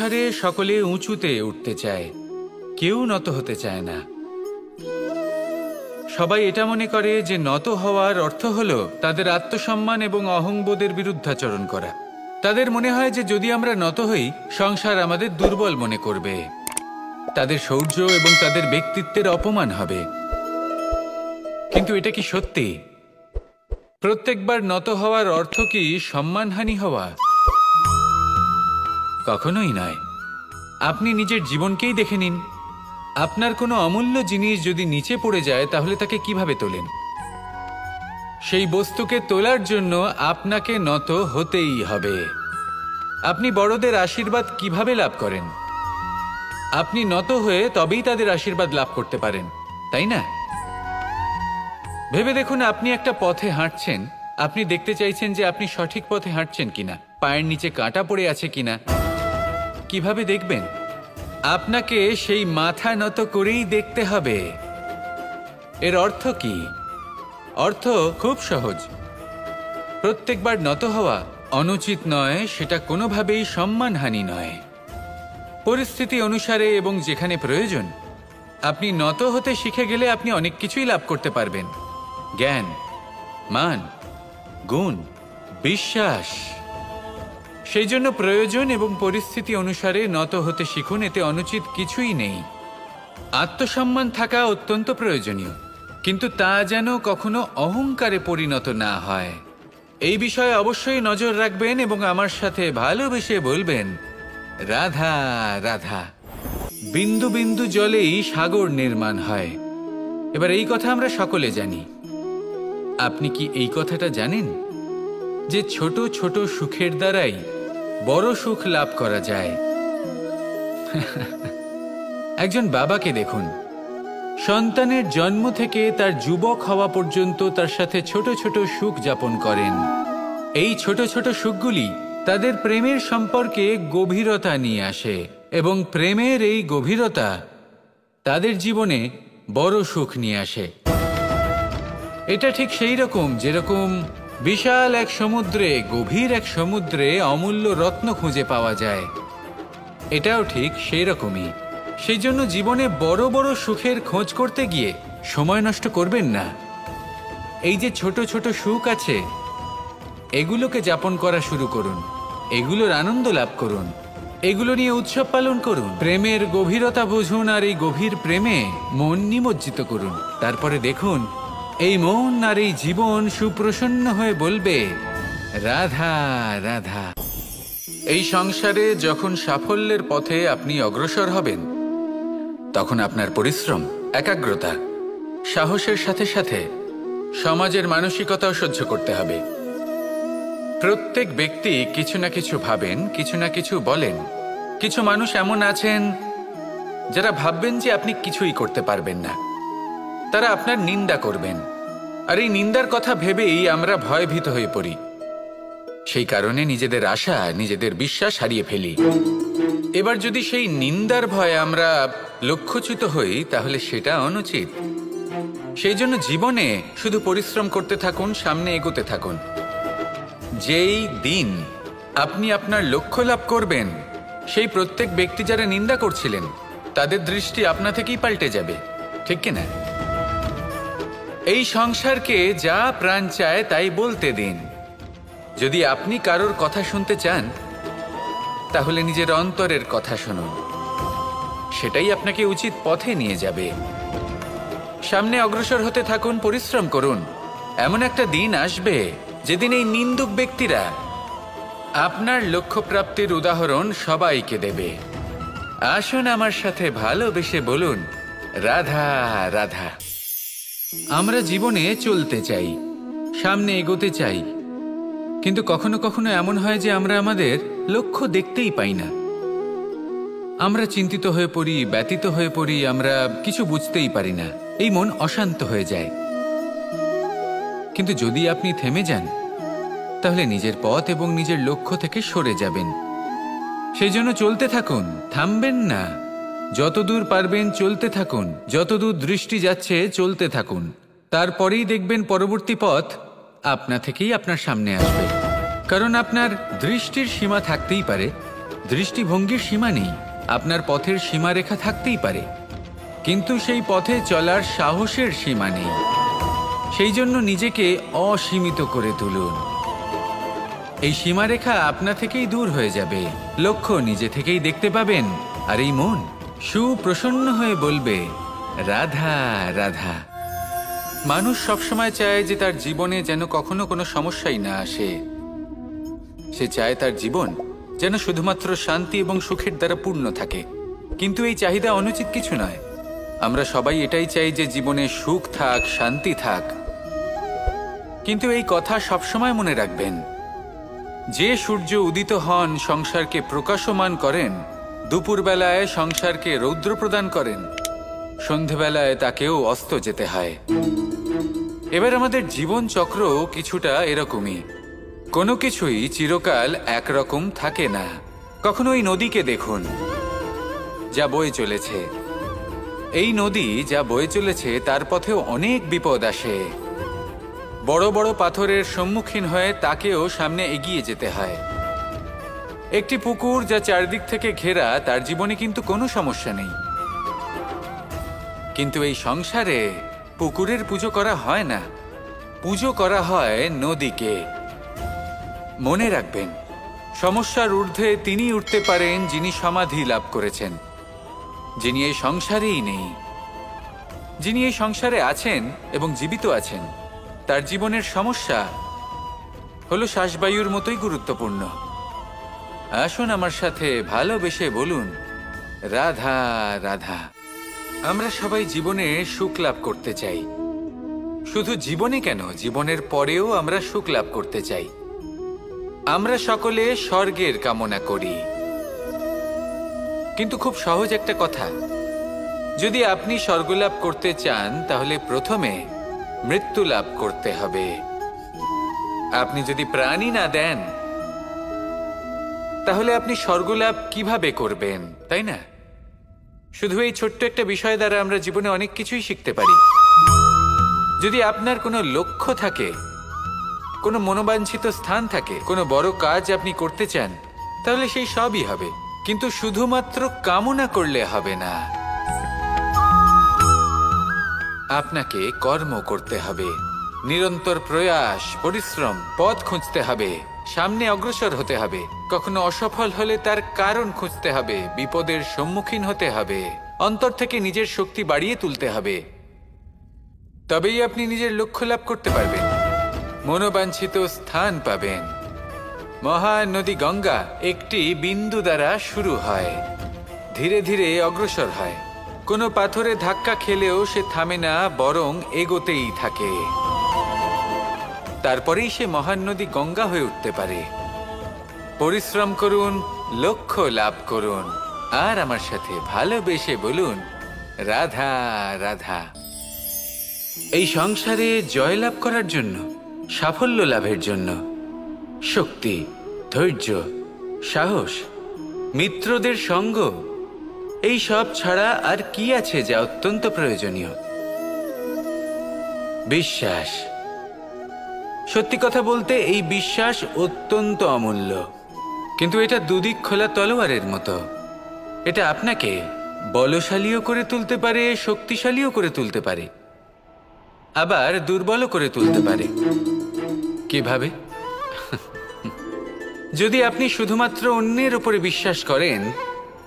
সংসারে সকলে উঁচুতে উঠতে চায়, কেউ নত হতে চায় না। সবাই এটা মনে করে যে নত হওয়ার অর্থ হলো তাদের আত্মসম্মান এবং অহংবোধের বিরুদ্ধাচরণ করা। তাদের মনে হয় যে যদি আমরা নত হই, সংসার আমাদের দুর্বল মনে করবে, তাদের শৌর্য এবং তাদের ব্যক্তিত্বের অপমান হবে। কিন্তু এটা কি সত্যি? প্রত্যেকবার নত হওয়ার অর্থ কি সম্মানহানি হওয়া? কখনোই নয়। আপনি নিজের জীবনকেই দেখে নিন। আপনার কোনো অমূল্য জিনিস যদি নিচে পড়ে যায় তাহলে তাকে কিভাবে তোলেন? সেই বস্তুকে তোলার জন্য আপনাকে নত হতেই হবে। আপনি বড়দের আশীর্বাদ কিভাবে লাভ করেন? আপনি নত হয়ে তবেই তাদের আশীর্বাদ লাভ করতে পারেন, তাই না? ভেবে দেখুন, আপনি একটা পথে হাঁটছেন, আপনি দেখতে চাইছেন যে আপনি সঠিক পথে হাঁটছেন কিনা, পায়ের নিচে কাঁটা পড়ে আছে কিনা। কিভাবে দেখবেন? আপনাকে সেই মাথা নত করেই দেখতে হবে। এর অর্থ কি? অর্থ খুব সহজ। প্রত্যেকবার নত হওয়া অনুচিত নয়, সেটা কোনোভাবেই সম্মানহানি নয়। পরিস্থিতি অনুসারে এবং যেখানে প্রয়োজন আপনি নত হতে শিখে গেলে আপনি অনেক কিছুই লাভ করতে পারবেন। জ্ঞান, মান, গুণ, বিশ্বাস। সেই জন্য প্রয়োজন এবং পরিস্থিতি অনুসারে নত হতে শিখুন, এতে অনুচিত কিছুই নেই। আত্মসম্মান থাকা অত্যন্ত প্রয়োজনীয়, কিন্তু তা যেন কখনো অহংকারে পরিণত না হয়। এই বিষয়ে অবশ্যই নজর রাখবেন এবং আমার সাথে ভালোবেসে বলবেন, রাধা রাধা। বিন্দু বিন্দু জলেই সাগর নির্মাণ হয়। এবার এই কথা আমরা সকলে জানি। আপনি কি এই কথাটা জানেন যে ছোট ছোট সুখের দ্বারাই বড় সুখ লাভ করা যায়? একজন বাবাকে দেখুন, সন্তানের জন্ম থেকে তার যুবক হওয়া পর্যন্ত তার সাথে ছোট ছোট সুখ যাপন করেন। এই ছোট ছোট সুখগুলি তাদের প্রেমের সম্পর্কে গভীরতা নিয়ে আসে এবং প্রেমের এই গভীরতা তাদের জীবনে বড় সুখ নিয়ে আসে। এটা ঠিক সেই রকম যেরকম বিশাল এক সমুদ্রে, গভীর এক সমুদ্রে অমূল্য রত্ন খুঁজে পাওয়া যায়। এটাও ঠিক সেই রকমই। সেই জন্য জীবনে বড় বড় সুখের খোঁজ করতে গিয়ে সময় নষ্ট করবেন না। এই যে ছোট ছোট সুখ আছে, এগুলোকে যাপন করা শুরু করুন, এগুলোর আনন্দ লাভ করুন, এগুলো নিয়ে উৎসব পালন করুন। প্রেমের গভীরতা বুঝুন আর এই গভীর প্রেমে মন নিমজ্জিত করুন। তারপরে দেখুন এই মন আর এই জীবন সুপ্রসন্ন হয়ে বলবে, রাধা রাধা। এই সংসারে যখন সাফল্যের পথে আপনি অগ্রসর হবেন, তখন আপনার পরিশ্রম, একাগ্রতা, সাহসের সাথে সাথে সমাজের মানসিকতাও সহ্য করতে হবে। প্রত্যেক ব্যক্তি কিছু না কিছু ভাবেন, কিছু না কিছু বলেন। কিছু মানুষ এমন আছেন যারা ভাববেন যে আপনি কিছুই করতে পারবেন না। তারা আপনার নিন্দা করবেন, আর এই নিন্দার কথা ভেবেই আমরা ভয়ভীত হয়ে পড়ি। সেই কারণে নিজেদের আশা, নিজেদের বিশ্বাস হারিয়ে ফেলি। এবার যদি সেই নিন্দার ভয়ে আমরা লক্ষ্যচ্যুত হই, তাহলে সেটা অনুচিত। সেই জন্য জীবনে শুধু পরিশ্রম করতে থাকুন, সামনে এগোতে থাকুন। যেই দিন আপনি আপনার লক্ষ্য লাভ করবেন, সেই প্রত্যেক ব্যক্তি যারা নিন্দা করছিলেন তাদের দৃষ্টি আপনা থেকেই পাল্টে যাবে, ঠিক কিনা? এই সংসারকে যা প্রাণ চায় তাই বলতে দিন। যদি আপনি কারোর কথা শুনতে চান, তাহলে নিজের অন্তরের কথা শুনুন, সেটাই আপনাকে উচিত পথে নিয়ে যাবে। সামনে অগ্রসর হতে থাকুন, পরিশ্রম করুন। এমন একটা দিন আসবে যেদিন এই নিন্দুক ব্যক্তিরা আপনার লক্ষ্যপ্রাপ্তির উদাহরণ সবাইকে দেবে। আসুন আমার সাথে ভালোবেসে বলুন, রাধা রাধা। আমরা জীবনে চলতে চাই, সামনে এগোতে চাই, কিন্তু কখনো কখনো এমন হয় যে আমরা আমাদের লক্ষ্য দেখতেই পাই না। আমরা চিন্তিত হয়ে পড়ি, ব্যতীত হয়ে পড়ি, আমরা কিছু বুঝতেই পারি না। এই মন অশান্ত হয়ে যায়। কিন্তু যদি আপনি থেমে যান, তাহলে নিজের পথ এবং নিজের লক্ষ্য থেকে সরে যাবেন। সেই জন্য চলতে থাকুন, থামবেন না। যতদূর পারবেন চলতে থাকুন, যতদূর দৃষ্টি যাচ্ছে চলতে থাকুন। তারপরেই দেখবেন পরবর্তী পথ আপনা থেকেই আপনার সামনে আসবে। কারণ আপনার দৃষ্টির সীমা থাকতেই পারে, দৃষ্টিভঙ্গির সীমা নেই, আপনার পথের সীমারেখা থাকতেই পারে, কিন্তু সেই পথে চলার সাহসের সীমা নেই। সেই জন্য নিজেকে অসীমিত করে তুলুন। এই সীমারেখা আপনা থেকেই দূর হয়ে যাবে, লক্ষ্য নিজে থেকেই দেখতে পাবেন, আর এই মন সুপ্রসন্ন হয়ে বলবে, রাধা রাধা। মানুষ সবসময় চায় যে তার জীবনে যেন কখনো কোনো সমস্যাই না আসে। সে চায় তার জীবন যেন শুধুমাত্র শান্তি এবং সুখের দ্বারা পূর্ণ থাকে। কিন্তু এই চাহিদা অনুচিত কিছু নয়। আমরা সবাই এটাই চাই যে জীবনে সুখ থাক, শান্তি থাক। কিন্তু এই কথা সবসময় মনে রাখবেন, যে সূর্য উদিত হন সংসারকে প্রকাশমান করেন, দুপুরবেলায় সংসারকে রৌদ্র প্রদান করেন, সন্ধেবেলায় তাকেও অস্ত যেতে হয়। এবার আমাদের জীবন চক্র কিছুটা এরকমই। কোনো কিছুই চিরকাল একরকম থাকে না। কখনো এই নদীকে দেখুন, যা বয়ে চলেছে। এই নদী যা বয়ে চলেছে তার পথেও অনেক বিপদ আসে। বড় বড় পাথরের সম্মুখীন হয়ে তাকেও সামনে এগিয়ে যেতে হয়। একটি পুকুর যা চারদিক থেকে ঘেরা, তার জীবনে কিন্তু কোনো সমস্যা নেই। কিন্তু এই সংসারে পুকুরের পুজো করা হয় না, পুজো করা হয় নদীকে। মনে রাখবেন, সমস্যার ঊর্ধ্বে তিনি উঠতে পারেন যিনি সমাধি লাভ করেছেন, যিনি এই সংসারেই নেই। যিনি এই সংসারে আছেন এবং জীবিত আছেন, তার জীবনের সমস্যা হলো শ্বাসবায়ুর মতোই গুরুত্বপূর্ণ। আসুন আমার সাথে ভালোবেসে বলুন, রাধা রাধা। আমরা সবাই জীবনে সুখ লাভ করতে চাই। শুধু জীবনে কেন, জীবনের পরেও আমরা সুখ লাভ করতে চাই। আমরা সকলে স্বর্গের কামনা করি। কিন্তু খুব সহজ একটা কথা, যদি আপনি স্বর্গ লাভ করতে চান তাহলে প্রথমে মৃত্যু লাভ করতে হবে। আপনি যদি প্রাণই না দেন তাহলে আপনি স্বর্গ লাভ কিভাবে করবেন, তাই না? শুধু এই ছোট্ট একটা বিষয় দ্বারা আমরা জীবনে অনেক কিছুই শিখতে পারি। যদি আপনার কোনো লক্ষ্য থাকে, কোনো মনোবাঞ্ছিত স্থান থাকে, কোনো বড় কাজ আপনি করতে চান, তাহলে সেই সবই হবে। কিন্তু শুধুমাত্র কামনা করলে হবে না, আপনাকে কর্ম করতে হবে, নিরন্তর প্রয়াস, পরিশ্রম, পথ খুঁজতে হবে, সামনে অগ্রসর হতে হবে। কখনো অসফল হলে তার কারণ খুঁজতে হবে, বিপদের সম্মুখীন হতে হবে, অন্তর থেকে নিজের শক্তি বাড়িয়ে তুলতে হবে। তবেই আপনি নিজের লক্ষ্য লাভ করতে পারবেন, মনোবাঞ্ছিত স্থান পাবেন। মহান নদী গঙ্গা একটি বিন্দু দ্বারা শুরু হয়, ধীরে ধীরে অগ্রসর হয়। কোনো পাথরে ধাক্কা খেলেও সে থামে না, বরং এগোতেই থাকে। তারপরেই সে মহান নদী গঙ্গা হয়ে উঠতে পারে। পরিশ্রম করুন, লক্ষ্য লাভ করুন, আর আমার সাথে ভালোবেসে বলুন, রাধা রাধা। এই সংসারে জয়লাভ করার জন্য, সাফল্য লাভের জন্য শক্তি, ধৈর্য, সাহস, মিত্রদের সঙ্গ, এই সব ছাড়া আর কি আছে যা অত্যন্ত প্রয়োজনীয়? বিশ্বাস। সত্যি কথা বলতে এই বিশ্বাস অত্যন্ত অমূল্য, কিন্তু এটা দুদিক খোলা তলোয়ারের মতো। এটা আপনাকে বলশালীও করে তুলতে পারে, শক্তিশালীও করে তুলতে পারে, আবার দুর্বলও করে তুলতে পারে। কিভাবে? যদি আপনি শুধুমাত্র অন্যের উপরে বিশ্বাস করেন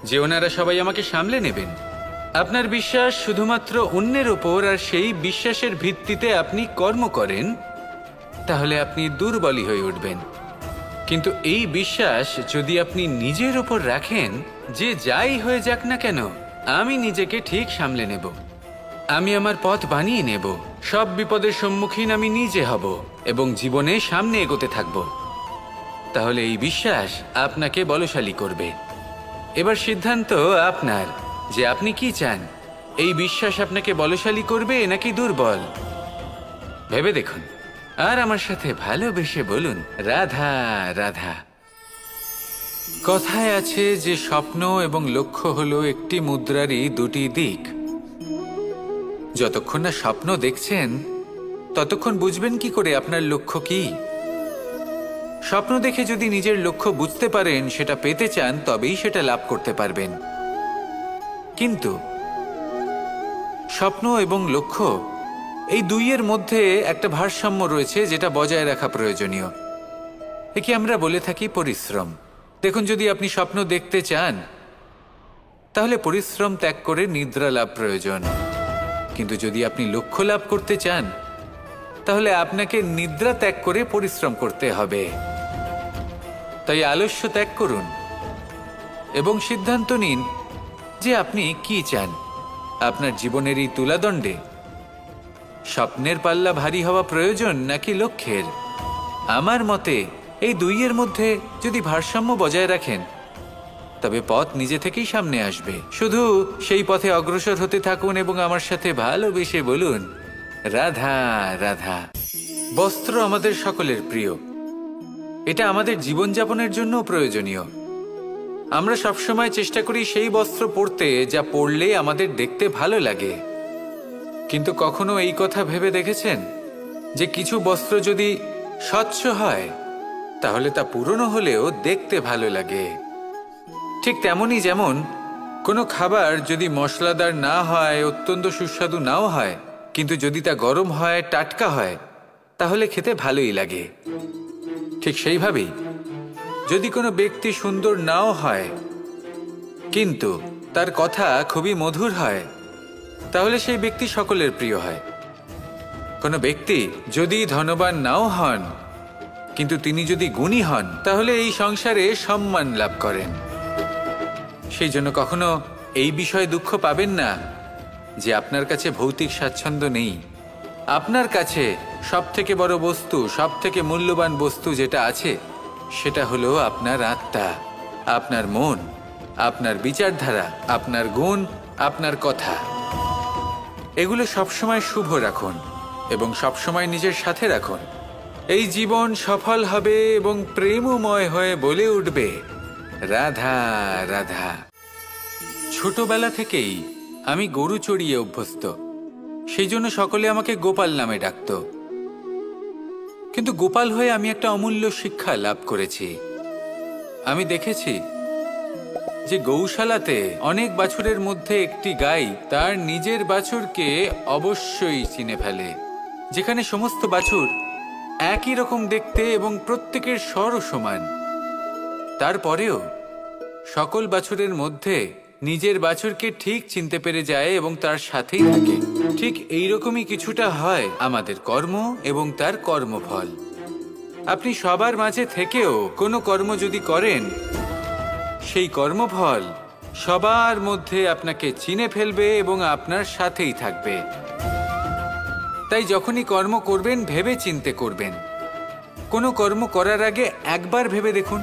যে ওনারা সবাই আমাকে সামলে নেবেন, আপনার বিশ্বাস শুধুমাত্র অন্যের ওপর, আর সেই বিশ্বাসের ভিত্তিতে আপনি কর্ম করেন, তাহলে আপনি দুর্বলই হয়ে উঠবেন। কিন্তু এই বিশ্বাস যদি আপনি নিজের ওপর রাখেন যে যাই হয়ে যাক না কেন, আমি নিজেকে ঠিক সামলে নেব, আমি আমার পথ বানিয়ে নেব, সব বিপদের সম্মুখীন আমি নিজে হব এবং জীবনে সামনে এগোতে থাকব, তাহলে এই বিশ্বাস আপনাকে বলশালী করবে। এবার সিদ্ধান্ত আপনার যে আপনি কি চান, এই বিশ্বাস আপনাকে বলশালী করবে নাকি দুর্বল, ভেবে দেখুন। আর আমার সাথে ভালোবেসে বলুন, রাধা রাধা। কথায় আছে যে স্বপ্ন এবং লক্ষ্য হলো একটি মুদ্রারই দুটি দিক। যতক্ষণ না স্বপ্ন দেখছেন ততক্ষণ বুঝবেন কি করে আপনার লক্ষ্য কি? স্বপ্ন দেখে যদি নিজের লক্ষ্য বুঝতে পারেন, সেটা পেতে চান, তবেই সেটা লাভ করতে পারবেন। কিন্তু স্বপ্ন এবং লক্ষ্য এই দুইয়ের মধ্যে একটা ভারসাম্য রয়েছে, যেটা বজায় রাখা প্রয়োজনীয়। একে আমরা বলে থাকি পরিশ্রম। দেখুন, যদি আপনি স্বপ্ন দেখতে চান, তাহলে পরিশ্রম ত্যাগ করে নিদ্রা লাভ প্রয়োজন। কিন্তু যদি আপনি লক্ষ্য লাভ করতে চান, তাহলে আপনাকে নিদ্রা ত্যাগ করে পরিশ্রম করতে হবে। তাই আলস্য ত্যাগ করুন এবং সিদ্ধান্ত নিন যে আপনি কি চান। আপনার জীবনের এই তুলাদণ্ডে স্বপ্নের পাল্লা ভারী হওয়া প্রয়োজন নাকি লক্ষ্যের? আমার মতে এই দুইয়ের মধ্যে যদি ভারসাম্য বজায় রাখেন, তবে পথ নিজে থেকেই সামনে আসবে। শুধু সেই পথে অগ্রসর হতে থাকুন এবং আমার সাথে ভালোবেসে বলুন, রাধা রাধা। বস্ত্র আমাদের সকলের প্রিয়। এটা আমাদের জীবনযাপনের জন্য প্রয়োজনীয়। আমরা সবসময় চেষ্টা করি সেই বস্ত্র পরতে যা পরলে আমাদের দেখতে ভালো লাগে। কিন্তু কখনো এই কথা ভেবে দেখেছেন যে কিছু বস্ত্র যদি স্বচ্ছ হয়, তাহলে তা পুরনো হলেও দেখতে ভালো লাগে? ঠিক তেমনই, যেমন কোনো খাবার যদি মশলাদার না হয়, অত্যন্ত সুস্বাদু নাও হয়, কিন্তু যদি তা গরম হয়, টাটকা হয়, তাহলে খেতে ভালোই লাগে। ঠিক সেইভাবেই যদি কোনো ব্যক্তি সুন্দর নাও হয়, কিন্তু তার কথা খুবই মধুর হয়, তাহলে সেই ব্যক্তি সকলের প্রিয় হয়। কোনো ব্যক্তি যদি ধনবান নাও হন, কিন্তু তিনি যদি গুণী হন, তাহলে এই সংসারে সম্মান লাভ করেন। সেই জন্য কখনো এই বিষয়ে দুঃখ পাবেন না যে আপনার কাছে ভৌতিক স্বাচ্ছন্দ্য নেই। আপনার কাছে সবথেকে বড় বস্তু, সবথেকে মূল্যবান বস্তু যেটা আছে, সেটা হলো আপনার আত্মা, আপনার মন, আপনার বিচারধারা, আপনার গুণ, আপনার কথা। এগুলো সবসময় শুভ রাখুন এবং সবসময় নিজের সাথে রাখুন। এই জীবন সফল হবে এবং প্রেমময় হয়ে বলে উঠবে, রাধা রাধা। ছোটবেলা থেকেই আমি গরু চড়িয়ে অভ্যস্ত, সেই জন্য সকলে আমাকে গোপাল নামে ডাকত। কিন্তু গোপাল হয়ে আমি একটা অমূল্য শিক্ষা লাভ করেছি। আমি দেখেছি যে গৌশালাতে অনেক বাছুরের মধ্যে একটি গাই তার নিজের বাছুরকে অবশ্যই চিনে ফেলে। যেখানে সমস্ত বাছুর একই রকম দেখতে এবং প্রত্যেকের স্বরও সমান, তারপরেও সকল বাছুরের মধ্যে নিজের বাছুরকে ঠিক চিনতে পেরে যায় এবং তার সাথেই থাকে। ঠিক এইরকমই কিছুটা হয় আমাদের কর্ম এবং তার কর্মফল। আপনি সবার মাঝে থেকেও কোনো কর্ম যদি করেন, সেই কর্মফল সবার মধ্যে আপনাকে চিনে ফেলবে এবং আপনার সাথেই থাকবে। তাই যখনই কর্ম করবেন, ভেবে চিন্তে করবেন। কোনো কর্ম করার আগে একবার ভেবে দেখুন,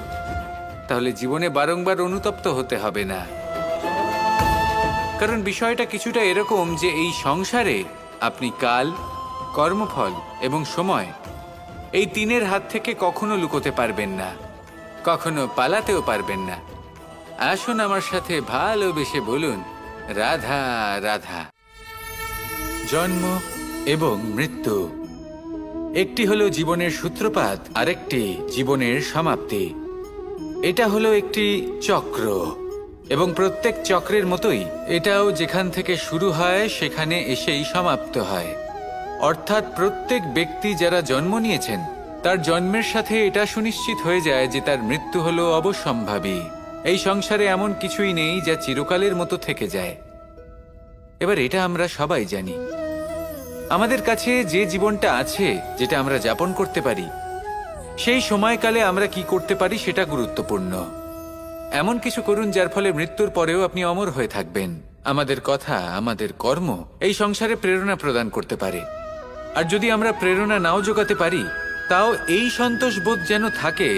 তাহলে জীবনে বারংবার অনুতপ্ত হতে হবে না। কারণ বিষয়টা কিছুটা এরকম যে এই সংসারে আপনি কাল, কর্মফল এবং সময়, এই তিনের হাত থেকে কখনো লুকোতে পারবেন না, কখনো পালাতেও পারবেন না। আসুন আমার সাথে ভালোবেসে বলুন, রাধা রাধা। জন্ম এবং মৃত্যু, একটি হলো জীবনের সূত্রপাত, আরেকটি জীবনের সমাপ্তি। এটা হলো একটি চক্র এবং প্রত্যেক চক্রের মতোই এটাও যেখান থেকে শুরু হয় সেখানে এসেই সমাপ্ত হয়। অর্থাৎ প্রত্যেক ব্যক্তি যারা জন্ম নিয়েছেন, তার জন্মের সাথে এটা সুনিশ্চিত হয়ে যায় যে তার মৃত্যু হলো অবশ্যম্ভাবী। এই সংসারে এমন কিছুই নেই যা চিরকালের মতো থেকে যায়। এবার এটা আমরা সবাই জানি। আমাদের কাছে যে জীবনটা আছে, যেটা আমরা যাপন করতে পারি, সেই সময়কালে আমরা কি করতে পারি সেটা গুরুত্বপূর্ণ। এমন কিছু করুন যার ফলে মৃত্যুর পরেও আপনি অমর হয়ে থাকবেন। আমাদের কথা, আমাদের কর্ম এই সংসারে প্রেরণা প্রদান করতে পারে। আর যদি আমরা প্রেরণা নাও জোগাতে পারি, তাও এই সন্তোষ বোধ যেন থাকে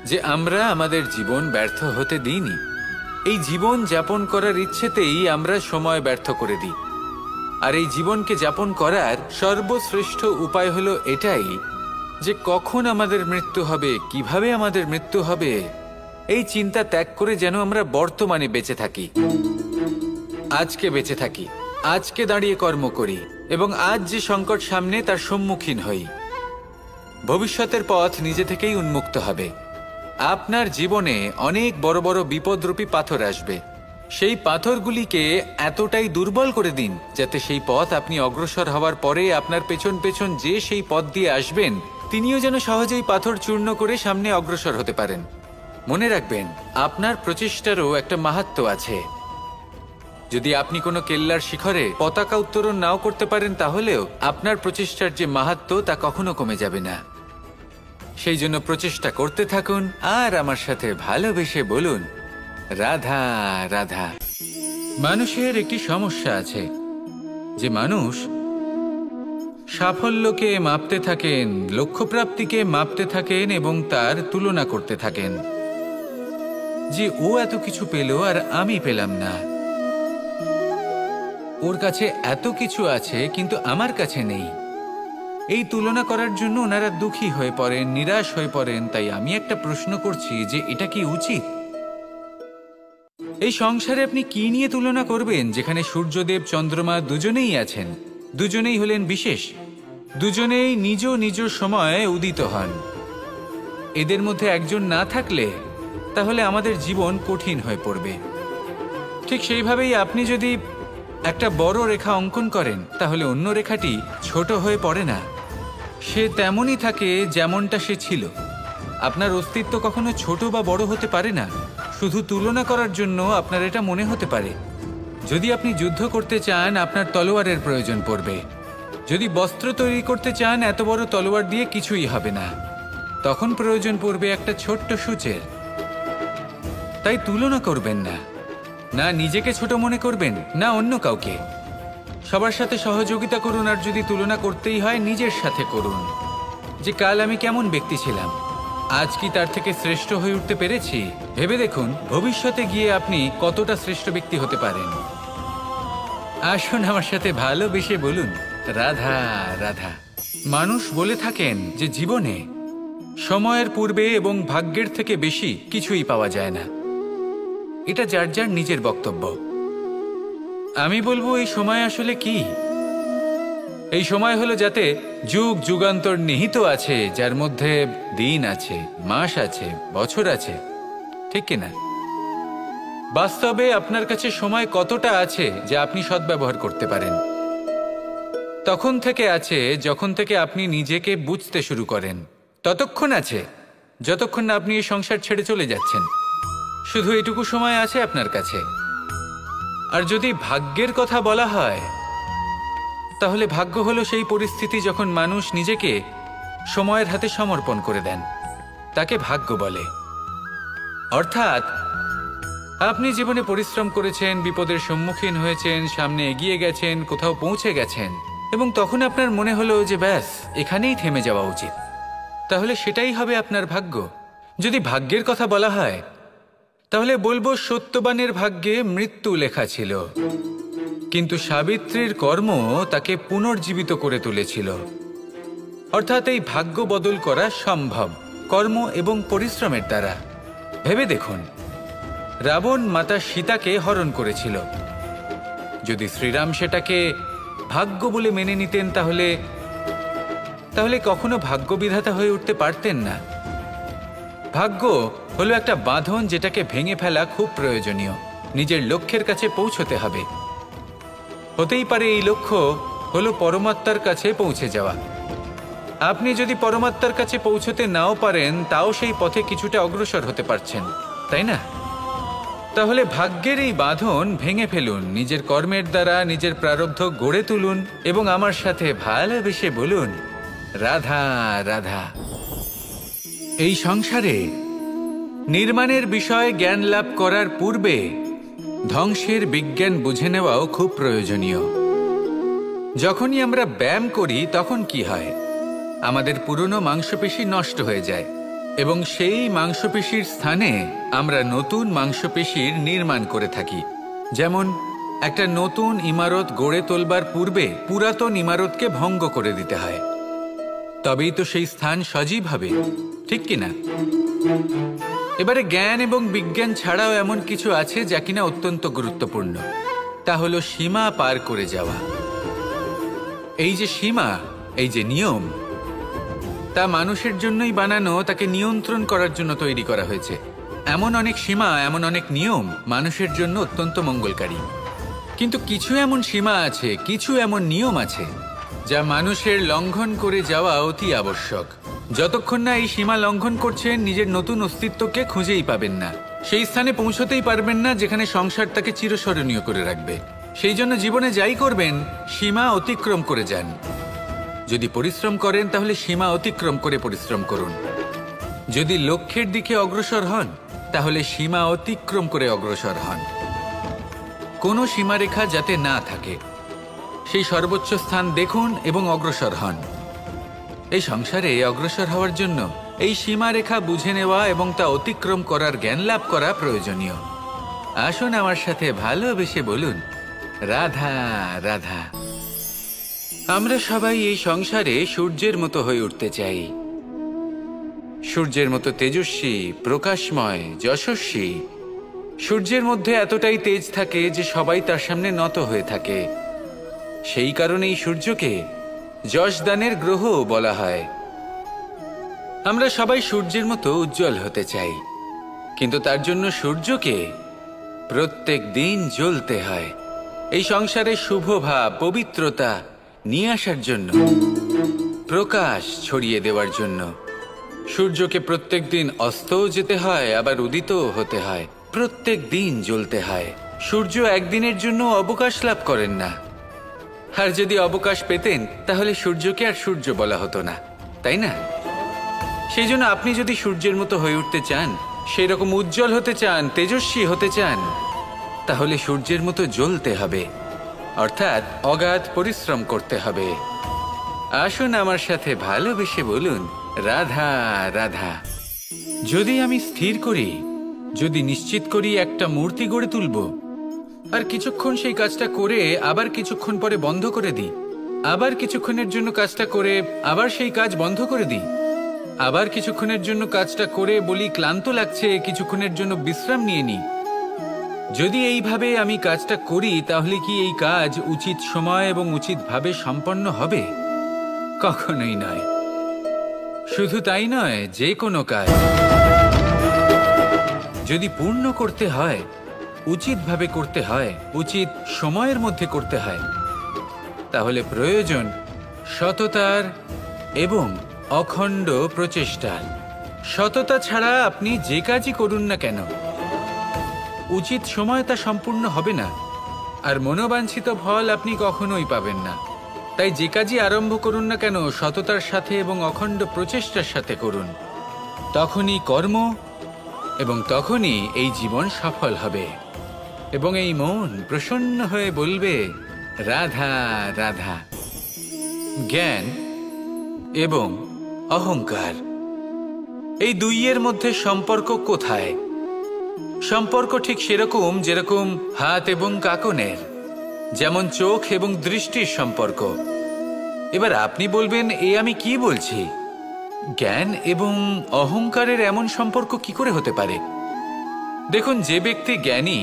যে আমরা আমাদের জীবন ব্যর্থ হতে দিইনি। এই জীবন যাপন করার ইচ্ছেতেই আমরা সময় ব্যর্থ করে দিই। আর এই জীবনকে যাপন করার সর্বশ্রেষ্ঠ উপায় হলো এটাই যে কখন আমাদের মৃত্যু হবে, কিভাবে আমাদের মৃত্যু হবে, এই চিন্তা ত্যাগ করে যেন আমরা বর্তমানে বেঁচে থাকি, আজকে বেঁচে থাকি, আজকে দাঁড়িয়ে কর্ম করি এবং আজ যে সংকট সামনে তার সম্মুখীন হই। ভবিষ্যতের পথ নিজে থেকেই উন্মুক্ত হবে। আপনার জীবনে অনেক বড় বড় বিপদরূপী পাথর আসবে। সেই পাথরগুলিকে এতটাই দুর্বল করে দিন যাতে সেই পথ আপনি অগ্রসর হওয়ার পরে আপনার পেছন পেছন যে সেই পথ দিয়ে আসবেন তিনিও যেন সহজেই পাথর চূর্ণ করে সামনে অগ্রসর হতে পারেন। মনে রাখবেন, আপনার প্রচেষ্টারও একটা মাহাত্ম্য আছে। যদি আপনি কোনো কেল্লার শিখরে পতাকা উত্তোলন নাও করতে পারেন, তাহলেও আপনার প্রচেষ্টার যে মাহাত্ম্য তা কখনো কমে যাবে না। সেই জন্য প্রচেষ্টা করতে থাকুন আর আমার সাথে ভালোবেসে বলুন, রাধা রাধা। মানুষের একটি সমস্যা আছে যে মানুষ সাফল্যকে মাপতে থাকেন, লক্ষ্যপ্রাপ্তিকে মাপতে থাকেন এবং তার তুলনা করতে থাকেন যে ও এত কিছু পেল আর আমি পেলাম না, ওর কাছে এত কিছু আছে কিন্তু আমার কাছে নেই। এই তুলনা করার জন্য ওনারা দুঃখী হয়ে পড়েন, নিরাশ হয়ে পড়েন। তাই আমি একটা প্রশ্ন করছি যে এটা কি উচিত? এই সংসারে আপনি কি নিয়ে তুলনা করবেন, যেখানে সূর্যদেব চন্দ্রমা দুজনেই আছেন, দুজনেই হলেন বিশেষ, দুজনেই নিজ নিজ সময়ে উদিত হন। এদের মধ্যে একজন না থাকলে তাহলে আমাদের জীবন কঠিন হয়ে পড়বে। ঠিক সেইভাবেই আপনি যদি একটা বড় রেখা অঙ্কন করেন তাহলে অন্য রেখাটি ছোট হয়ে পড়ে না, সে তেমনই থাকে যেমনটা সে ছিল। আপনার অস্তিত্ব কখনো ছোট বা বড় হতে পারে না, শুধু তুলনা করার জন্য আপনার এটা মনে হতে পারে। যদি আপনি যুদ্ধ করতে চান আপনার তলোয়ারের প্রয়োজন পড়বে। যদি বস্ত্র তৈরি করতে চান এত বড় তলোয়ার দিয়ে কিছুই হবে না, তখন প্রয়োজন পড়বে একটা ছোট্ট সূচের। তাই তুলনা করবেন না, না নিজেকে ছোট মনে করবেন না অন্য কাউকে। সবার সাথে সহযোগিতা করুন, আর যদি তুলনা করতেই হয় নিজের সাথে করুন যে কাল আমি কেমন ব্যক্তি ছিলাম, আজ কি তার থেকে শ্রেষ্ঠ হয়ে উঠতে পেরেছি। ভেবে দেখুন ভবিষ্যতে গিয়ে আপনি কতটা শ্রেষ্ঠ ব্যক্তি হতে পারেন। আসুন আমার সাথে ভালোবেসে বলুন, রাধা রাধা। মানুষ বলে থাকেন যে জীবনে সময়ের পূর্বে এবং ভাগ্যের থেকে বেশি কিছুই পাওয়া যায় না। এটা যার যার নিজের বক্তব্য। আমি বলবো এই সময় আসলে কি? এই সময় হলো যাতে যুগ যুগান্তর নিহিত আছে, যার মধ্যে দিন আছে, মাস আছে, বছর আছে, ঠিক কিনা? বাস্তবে আপনার কাছে সময় কতটা আছে যা আপনি সদ্ব্যবহার করতে পারেন? তখন থেকে আছে যখন থেকে আপনি নিজেকে বুঝতে শুরু করেন। ততক্ষণ আছে যতক্ষণ না আপনি এই সংসার ছেড়ে চলে যাচ্ছেন। শুধু এটুকু সময় আছে আপনার কাছে। আর যদি ভাগ্যের কথা বলা হয় তাহলে ভাগ্য হলো সেই পরিস্থিতি যখন মানুষ নিজেকে সময়ের হাতে সমর্পণ করে দেন, তাকে ভাগ্য বলে। অর্থাৎ আপনি জীবনে পরিশ্রম করেছেন, বিপদের সম্মুখীন হয়েছেন, সামনে এগিয়ে গেছেন, কোথাও পৌঁছে গেছেন, এবং তখন আপনার মনে হলো যে ব্যাস এখানেই থেমে যাওয়া উচিত, তাহলে সেটাই হবে আপনার ভাগ্য। যদি ভাগ্যের কথা বলা হয় তাহলে বলবো সত্যবানের ভাগ্যে মৃত্যু লেখা ছিল, কিন্তু সাবিত্রীর কর্ম তাকে পুনর্জীবিত করে তুলেছিল। অর্থাৎ এই ভাগ্য বদল করা সম্ভব কর্ম এবং পরিশ্রমের দ্বারা। ভেবে দেখুন, রাবণ মাতা সীতাকে হরণ করেছিল। যদি শ্রীরাম সেটাকে ভাগ্য বলে মেনে নিতেন তাহলে কখনো ভাগ্য বিধাতা হয়ে উঠতে পারতেন না। ভাগ্য হলো একটা বাঁধন যেটাকে ভেঙে ফেলা খুব প্রয়োজনীয়। নিজের লক্ষ্যের কাছে পৌঁছতে হবে। হতেই পারে এই লক্ষ্য হলো পরমাত্মার কাছে পৌঁছে যাওয়া। আপনি যদি পরমাত্মার কাছে পৌঁছতে নাও পারেন তাও সেই পথে কিছুটা অগ্রসর হতে পারছেন, তাই না? তাহলে ভাগ্যের এই বাঁধন ভেঙে ফেলুন, নিজের কর্মের দ্বারা নিজের প্রারব্ধ গড়ে তুলুন এবং আমার সাথে ভালোবেসে বলুন, রাধা রাধা। এই সংসারে নির্মাণের বিষয়ে জ্ঞান লাভ করার পূর্বে ধ্বংসের বিজ্ঞান বুঝে নেওয়াও খুব প্রয়োজনীয়। যখনই আমরা ব্যায়াম করি তখন কি হয়? আমাদের পুরনো মাংসপেশি নষ্ট হয়ে যায় এবং সেই মাংসপেশির স্থানে আমরা নতুন মাংসপেশির নির্মাণ করে থাকি। যেমন একটা নতুন ইমারত গড়ে তোলবার পূর্বে পুরাতন ইমারতকে ভঙ্গ করে দিতে হয়, তবেই তো সেই স্থান সজীব হবে, ঠিক কিনা? এবারে জ্ঞান এবং বিজ্ঞান ছাড়াও এমন কিছু আছে যা কিনা অত্যন্ত গুরুত্বপূর্ণ। তা হলো সীমা পার করে যাওয়া। এই যে সীমা, এই যে নিয়ম, তা মানুষের জন্যই বানানো, তাকে নিয়ন্ত্রণ করার জন্য তৈরি করা হয়েছে। এমন অনেক সীমা, এমন অনেক নিয়ম মানুষের জন্য অত্যন্ত মঙ্গলকারী। কিন্তু কিছু এমন সীমা আছে, কিছু এমন নিয়ম আছে যা মানুষের লঙ্ঘন করে যাওয়া অতি আবশ্যক। যতক্ষণ না এই সীমা লঙ্ঘন করছেন, নিজের নতুন অস্তিত্বকে খুঁজেই পাবেন না, সেই স্থানে পৌঁছতেই পারবেন না যেখানে সংসার তাকে চিরস্মরণীয় করে রাখবে। সেই জন্য জীবনে যাই করবেন, সীমা অতিক্রম করে যান। যদি পরিশ্রম করেন তাহলে সীমা অতিক্রম করে পরিশ্রম করুন। যদি লক্ষ্যের দিকে অগ্রসর হন তাহলে সীমা অতিক্রম করে অগ্রসর হন। কোনো সীমারেখা যাতে না থাকে, সেই সর্বোচ্চ স্থান দেখুন এবং অগ্রসর হন। এই সংসারে অগ্রসর হওয়ার জন্য এই সীমারেখা বুঝে নেওয়া এবং তা অতিক্রম করার জ্ঞান লাভ করা প্রয়োজনীয়। আসুন আমার সাথে ভালোবেসে বলুন, রাধা রাধা। আমরা সবাই এই সংসারে সূর্যের মতো হয়ে উঠতে চাই, সূর্যের মতো তেজস্বী, প্রকাশময়, যশস্বী। সূর্যের মধ্যে এতটাই তেজ থাকে যে সবাই তার সামনে নত হয়ে থাকে। সেই কারণেই সূর্যকে যশদানের গ্রহ বলা হয়। আমরা সবাই সূর্যের মতো উজ্জ্বল হতে চাই, কিন্তু তার জন্য সূর্যকে প্রত্যেক দিন জ্বলতে হয়। এই সংসারে শুভ ভাব, পবিত্রতা নিয়ে আসার জন্য, প্রকাশ ছড়িয়ে দেওয়ার জন্য সূর্যকে প্রত্যেক দিন অস্তও যেতে হয়, আবার উদিতও হতে হয়, প্রত্যেক দিন জ্বলতে হয়। সূর্য একদিনের জন্য অবকাশ লাভ করেন না। আর যদি অবকাশ পেতেন তাহলে সূর্যকে আর সূর্য বলা হতো না, তাই না? সেই জন্য আপনি যদি সূর্যের মতো হয়ে উঠতে চান, সেই রকম উজ্জ্বল হতে চান, তেজস্বী হতে চান, তাহলে সূর্যের মতো জ্বলতে হবে, অর্থাৎ অগাধ পরিশ্রম করতে হবে। আসুন আমার সাথে ভালোবেসে বলুন, রাধা রাধা। যদি আমি স্থির করি, যদি নিশ্চিত করি একটা মূর্তি গড়ে তুলব, আর কিছুক্ষণ সেই কাজটা করে আবার কিছুক্ষণ পরে বন্ধ করে দিই, আবার কিছুক্ষণের জন্য কাজটা করে আবার সেই কাজ বন্ধ করে দিই, আবার কিছুক্ষণের জন্য কাজটা করে বলি ক্লান্ত লাগছে, কিছুক্ষণের জন্য বিশ্রাম নিয়ে নিই, যদি এইভাবে আমি কাজটা করি তাহলে কি এই কাজ উচিত সময় এবং উচিতভাবে সম্পন্ন হবে? কখনোই নয়। শুধু তাই নয়, যে কোনো কাজ যদি পূর্ণ করতে হয়, উচিতভাবে করতে হয়, উচিত সময়ের মধ্যে করতে হয়, তাহলে প্রয়োজন সততার এবং অখণ্ড প্রচেষ্টার। সততা ছাড়া আপনি যে কাজই করুন না কেন, উচিত সময় তা সম্পূর্ণ হবে না, আর মনোবাঞ্ছিত ফল আপনি কখনোই পাবেন না। তাই যে কাজই আরম্ভ করুন না কেন, সততার সাথে এবং অখণ্ড প্রচেষ্টার সাথে করুন। তখনই কর্ম এবং তখনই এই জীবন সফল হবে এবং এই মন প্রসন্ন হয়ে বলবে, রাধা রাধা। জ্ঞান এবং অহংকার, এই দুইয়ের মধ্যে সম্পর্ক কোথায়? সম্পর্ক ঠিক সেরকম যেরকম হাত এবং কাকনের, যেমন চোখ এবং দৃষ্টির সম্পর্ক। এবার আপনি বলবেন, এ আমি কি বলছি? জ্ঞান এবং অহংকারের এমন সম্পর্ক কি করে হতে পারে? দেখুন, যে ব্যক্তি জ্ঞানী,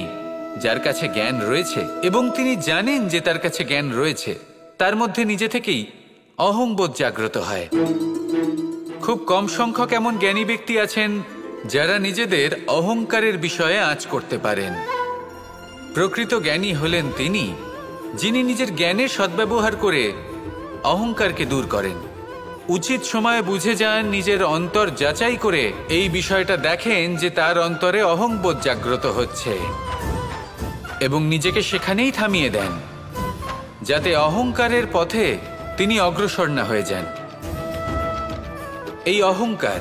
যার কাছে জ্ঞান রয়েছে এবং তিনি জানেন যে তার কাছে জ্ঞান রয়েছে, তার মধ্যে নিজে থেকেই অহংবোধ জাগ্রত হয়। খুব কম সংখ্যক এমন জ্ঞানী ব্যক্তি আছেন যারা নিজেদের অহংকারের বিষয়ে আঁচ করতে পারেন। প্রকৃত জ্ঞানী হলেন তিনি, যিনি নিজের জ্ঞানের সদ্ব্যবহার করে অহংকারকে দূর করেন। উচিত সময়ে বুঝে যান, নিজের অন্তর যাচাই করে এই বিষয়টা দেখেন যে তার অন্তরে অহংবোধ জাগ্রত হচ্ছে এবং নিজেকে সেখানেই থামিয়ে দেন, যাতে অহংকারের পথে তিনি অগ্রসর না হয়ে যান। এই অহংকার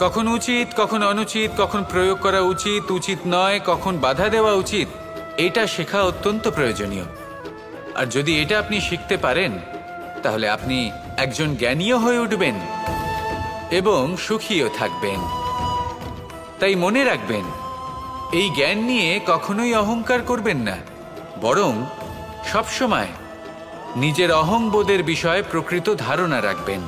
কখন উচিত, কখন অনুচিত, কখন প্রয়োগ করা উচিত, উচিত নয়, কখন বাধা দেওয়া উচিত, এটা শেখা অত্যন্ত প্রয়োজনীয়। আর যদি এটা আপনি শিখতে পারেন তাহলে আপনি একজন জ্ঞানীও হয়ে উঠবেন এবং সুখীও থাকবেন। তাই মনে রাখবেন, এই জ্ঞান নিয়ে কখনোই অহংকার করবেন না, বরং সবসময় নিজের অহংবোধের বিষয়ে প্রকৃত ধারণা রাখবেন।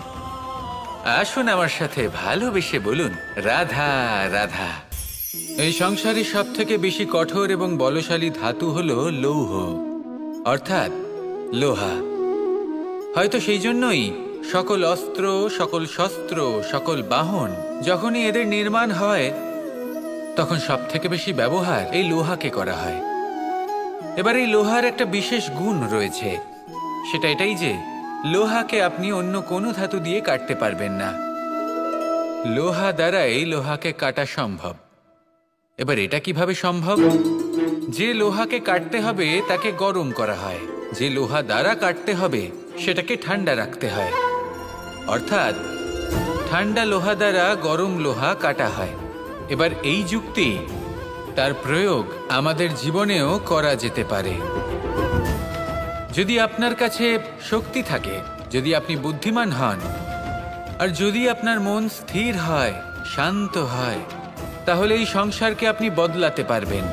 আসুন আমার সাথে ভালোবেসে বলুন, রাধা রাধা। এই সংসারে সব থেকে বেশি কঠোর এবং বলশালী ধাতু হল লৌহ, অর্থাৎ লোহা। হয়তো সেই জন্যই সকল অস্ত্র, সকল শস্ত্র, সকল বাহন যখনই এদের নির্মাণ হয় তখন সবথেকে বেশি ব্যবহার এই লোহাকে করা হয়। এবার এই লোহার একটা বিশেষ গুণ রয়েছে, সেটা এটাই যে লোহাকে আপনি অন্য কোনো ধাতু দিয়ে কাটতে পারবেন না। লোহা দ্বারাই লোহাকে কাটা সম্ভব। এবার এটা কিভাবে সম্ভব? যে লোহাকে কাটতে হবে তাকে গরম করা হয়, যে লোহা দ্বারা কাটতে হবে সেটাকে ঠান্ডা রাখতে হয়। অর্থাৎ ঠান্ডা লোহা দ্বারা গরম লোহা কাটা হয়। এবার এই যুক্তি, তার প্রয়োগ আমাদের জীবনেও করা যেতে পারে। যদি আপনার কাছে শক্তি থাকে, যদি আপনি বুদ্ধিমান হন, আর যদি আপনার মন স্থির হয়, শান্ত হয়, তাহলে এই সংসারকে আপনি বদলাতে পারবেন।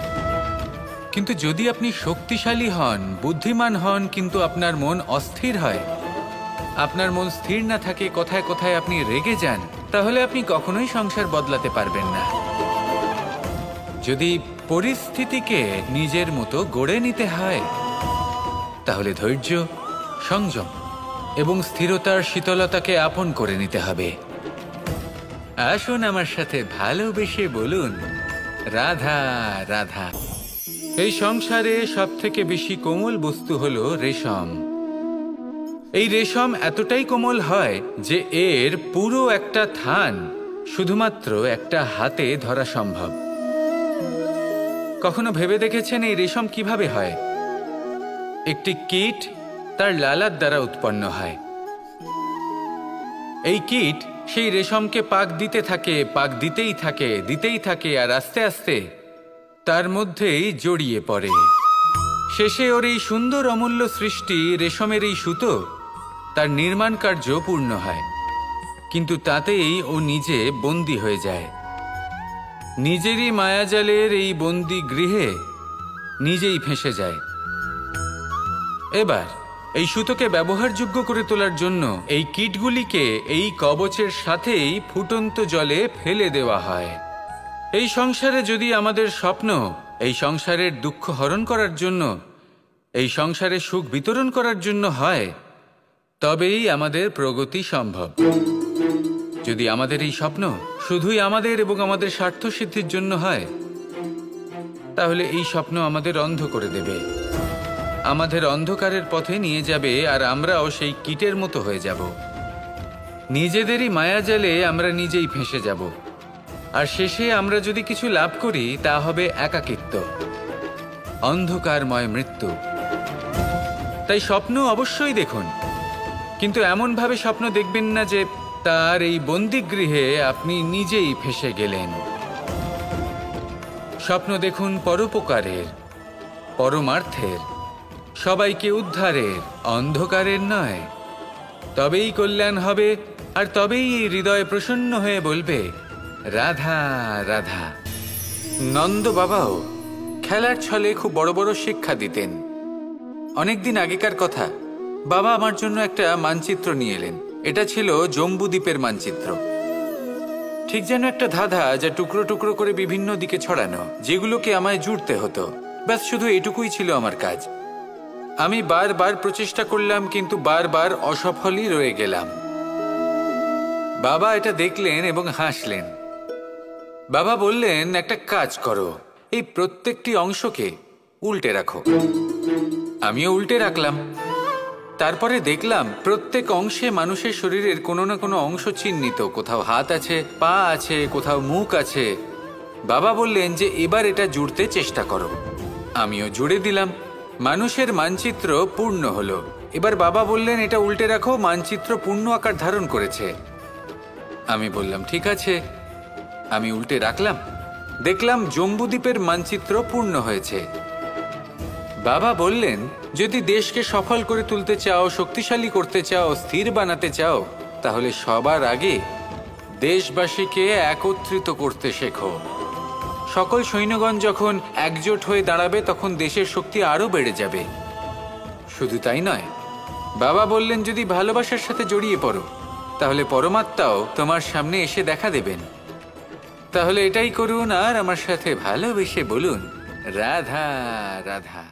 কিন্তু যদি আপনি শক্তিশালী হন, বুদ্ধিমান হন, কিন্তু আপনার মন অস্থির হয়, আপনার মন স্থির না থাকে, কোথায় কোথায় আপনি রেগে যান, তাহলে আপনি কখনোই সংসার বদলাতে পারবেন না। যদি পরিস্থিতিকে নিজের মতো গড়ে নিতে হয়, তাহলে ধৈর্য, সংযম এবং স্থিরতার শীতলতাকে আপন করে নিতে হবে। আসুন আমার সাথে ভালোবেসে বলুন, রাধা রাধা। এই সংসারে সবথেকে বেশি কোমল বস্তু হলো রেশম। এই রেশম এতটাই কোমল হয় যে এর পুরো একটা থান শুধুমাত্র একটা হাতে ধরা সম্ভব। কখনো ভেবে দেখেছেন এই রেশম কিভাবে হয়? একটি কীট তার লালার দ্বারা উৎপন্ন হয়। এই কীট সেই রেশমকে পাক দিতে থাকে, পাক দিতেই থাকে, আর আস্তে আস্তে তার মধ্যেই জড়িয়ে পড়ে। শেষে ওর এই সুন্দর অমূল্য সৃষ্টি রেশমের এই সুতো, তার নির্মাণ কার্য পূর্ণ হয়। কিন্তু তাতেই ও নিজে বন্দী হয়ে যায়। নিজেরই মায়াজালের এই বন্দী গৃহে নিজেই ফেঁসে যায়। এবার এই সুতোকে ব্যবহারযোগ্য করে তোলার জন্য এই কীটগুলিকে এই কবচের সাথেই ফুটন্ত জলে ফেলে দেওয়া হয়। এই সংসারে যদি আমাদের স্বপ্ন এই সংসারের দুঃখ হরণ করার জন্য, এই সংসারে সুখ বিতরণ করার জন্য হয়, তবেই আমাদের প্রগতি সম্ভব। যদি আমাদের এই স্বপ্ন শুধুই আমাদের এবং আমাদের স্বার্থ সিদ্ধির জন্য হয়, তাহলে এই স্বপ্ন আমাদের অন্ধ করে দেবে, আমাদের অন্ধকারের পথে নিয়ে যাবে, আর আমরাও সেই কীটের মতো হয়ে যাব। নিজেদেরই মায়াজালে আমরা নিজেই ফেঁসে যাব, আর শেষে আমরা যদি কিছু লাভ করি তা হবে একাকিত্ব, অন্ধকারময় মৃত্যু। তাই স্বপ্ন অবশ্যই দেখুন, কিন্তু এমনভাবে স্বপ্ন দেখবেন না যে তার এই বন্দিগৃহে আপনি নিজেই ফেঁসে গেলেন। স্বপ্ন দেখুন পরোপকারের, পরমার্থের, সবাইকে উদ্ধারের, অন্ধকারের নয়। তবেই কল্যাণ হবে, আর তবেই এই হৃদয় প্রসন্ন হয়ে বলবে, রাধা রাধা। নন্দ বাবাও খেলার ছলে খুব বড় বড় শিক্ষা দিতেন। অনেকদিন আগেকার কথা, বাবা আমার জন্য একটা মানচিত্র নিয়ে এলেন। এটা ছিল জম্বুদ্বীপের মানচিত্র, ঠিক যেন একটা ধাঁধা, যা টুকরো টুকরো করে বিভিন্ন দিকে ছড়ানো, যেগুলোকে আমায় জুড়তে হতো। ব্যাস শুধু এটুকুই ছিল আমার কাজ। আমি বারবার প্রচেষ্টা করলাম, কিন্তু বারবার অসফলই রয়ে গেলাম। বাবা এটা দেখলেন এবং হাসলেন। বাবা বললেন, একটা কাজ করো, এই প্রত্যেকটি অংশকে উল্টে রাখো। আমিও উল্টে রাখলাম। তারপরে দেখলাম প্রত্যেক অংশে মানুষের শরীরের কোনো না কোনো অংশ চিহ্নিত। কোথাও হাত আছে, পা আছে, কোথাও মুখ আছে। বাবা বললেন যে এবার এটা জুড়তে চেষ্টা করো। আমিও জুড়ে দিলাম। মানুষের মানচিত্র পূর্ণ হলো। এবার বাবা বললেন, এটা উল্টে রাখো, মানচিত্র পূর্ণ আকার ধারণ করেছে। আমি বললাম, ঠিক আছে। আমি উল্টে রাখলাম, দেখলাম জম্বুদ্বীপের মানচিত্র পূর্ণ হয়েছে। বাবা বললেন, যদি দেশকে সফল করে তুলতে চাও, শক্তিশালী করতে চাও, স্থির বানাতে চাও, তাহলে সবার আগে দেশবাসীকে একত্রিত করতে শেখো। সকল সৈন্যগণ যখন একজোট হয়ে দাঁড়াবে, তখন দেশের শক্তি আরো বেড়ে যাবে। শুধু তাই নয়, বাবা বললেন, যদি ভালোবাসার সাথে জড়িয়ে পড়ো, তাহলে পরমাত্মাও তোমার সামনে এসে দেখা দেবেন। তাহলে এটাই করুন, আর আমার সাথে ভালোবেসে বলুন, রাধা রাধা।